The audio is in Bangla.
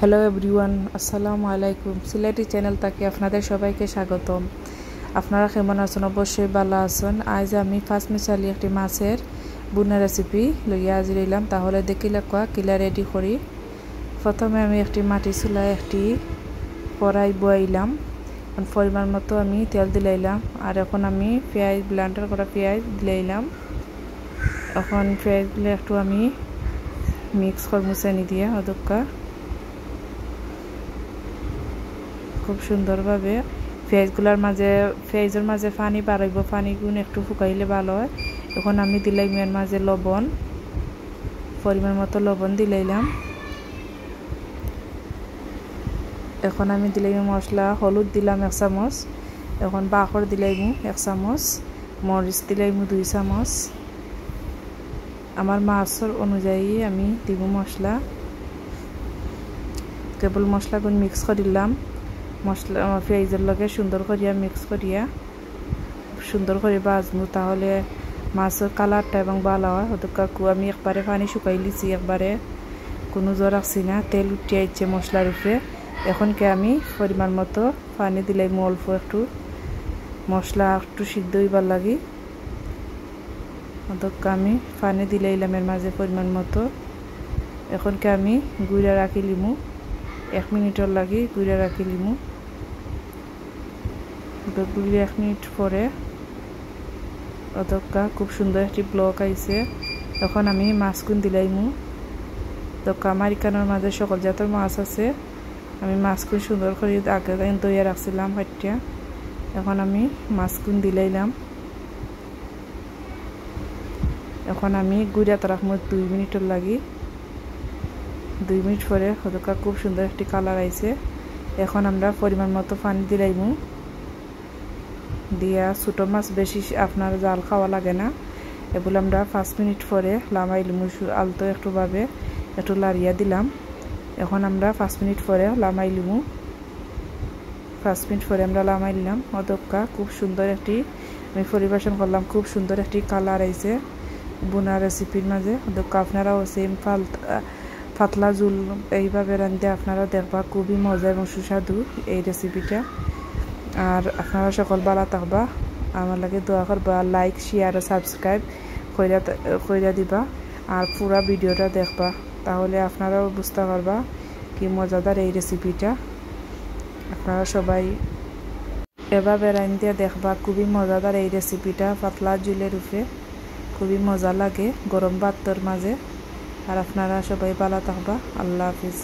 হ্যালো এভরিওয়ান, আসসালামু আলাইকুম। সিলেটি চ্যানেল থেকে আপনাদের সবাইকে স্বাগতম। আপনারা কেমন আছেন? অবশ্যই ভালো আছেন। আজ আমি ফার্স্ট মিশালি একটি মাছের বুনা রেসিপি লইয়া হাজির হইলাম। তাহলে দেখিলে কিলা রেডি করি। প্রথমে আমি একটি মাটি চুলায় একটি কড়াই বয়াইলাম, পরিমাণ মতো আমি তেল দিলাইলাম। আর এখন আমি পেঁয়াজ ব্লেন্ডার করা পেঁয়াজ দিলাইলাম। এখন পেঁয়াজগুলো একটু আমি মিক্স করবো চেনি দিয়ে অদক্কা খুব সুন্দরভাবে। পেঁয়াজের মাঝে পানি বাড়াইব, পানিগুলো একটু শুকাইলে ভালো হয়। এখন আমি দিলাম এর মাঝে লবণ, পরিমাণ মতো লবণ দিলাইলাম। এখন আমি দিলাম মশলা, হলুদ দিলাম 1 চামচ, এখন বাখর দিলাম 1 চামচ, মরিচ দিলাম 2 চামচ। আমার মাছের অনুযায়ী আমি দিব মশলা। কেবল মশলাগুলো মিক্স করে দিলাম। মশলা পেঁয়াজের লগে সুন্দর করিয়া মিক্স করিয়া সুন্দর করে ভাজবো, তাহলে মাছের কালারটা এবং ভালো হয়। ওদেরকে আমি একবারে পানি শুকাই লিছি, একবারে কোনো জোর রাখছি না, তেল উঠিয়ে আইছে মশলার উপরে। এখনকে আমি পরিমাণ মতো পানি দিলাই, অল্প একটু মশলা একটু সিদ্ধ হইবার লাগি। ওদেরকে আমি পানি দিলাইলাম এর মাঝে পরিমাণ মতো। এখনকে আমি গুঁড়া রাখি লিমু, 1 মিনিটের লাগি গুঁড়া রাখি লিমু। 1 মিনিট পরে অদক্কা খুব সুন্দর একটি ব্লক আইছে। তখন আমি মাছগুন দিলাইমু। দক্কা আমার এখানের মাঝে সকল জাতের মাছ আছে। আমি মাছগুন সুন্দর করে আগে দইয়া রাখছিলাম হাইটিয়া। এখন আমি মাছগুন দিলাইলাম। এখন আমি গুঁড়াতে রাখবো 2 মিনিটের লাগি। 2 মিনিট পরে অদক্কা খুব সুন্দর একটি কালার আইছে। এখন আমরা পরিমাণ মতো পানি দিলাইমু দিয়া। ছোট মাছ বেশি আপনার জাল খাওয়া লাগে না, এগুলো আমরা 5 মিনিট পরে লামাইলিমু। আলতো একটুভাবে একটু লাড়িয়া দিলাম। এখন আমরা 5 মিনিট পরে লামাইলিমু। 5 মিনিট পরে আমরা লামাইলাম। অদক্কা খুব সুন্দর একটি আমি পরিবেশন করলাম। খুব সুন্দর একটি কালার আইছে বুনা রেসিপির মাঝে। অদক্কা আপনারাও সেম পাতলা ঝুল এইভাবে রাঁধতে আপনারা দেখবা, খুবই মজা এবং সুস্বাদু এই রেসিপিটা। আর আপনারা সকল ভালো থাকবা, আমার লাগে দোয়া করবা, লাইক শেয়ার ও সাবস্ক্রাইব কইরা দিবা। আর পুরা ভিডিওটা দেখবা, তাহলে আপনারাও বুঝতে পারবা কি মজাদার এই রেসিপিটা। আপনারা সবাই এভাবে রাঁধতে দেখবা, খুবই মজাদার এই রেসিপিটা। পাতলা ঝুলের উপরে খুবই মজা লাগে গরম ভাতের মাঝে। আর আপনারা সবাই ভালো থাকবা। আল্লাহ হাফিজ।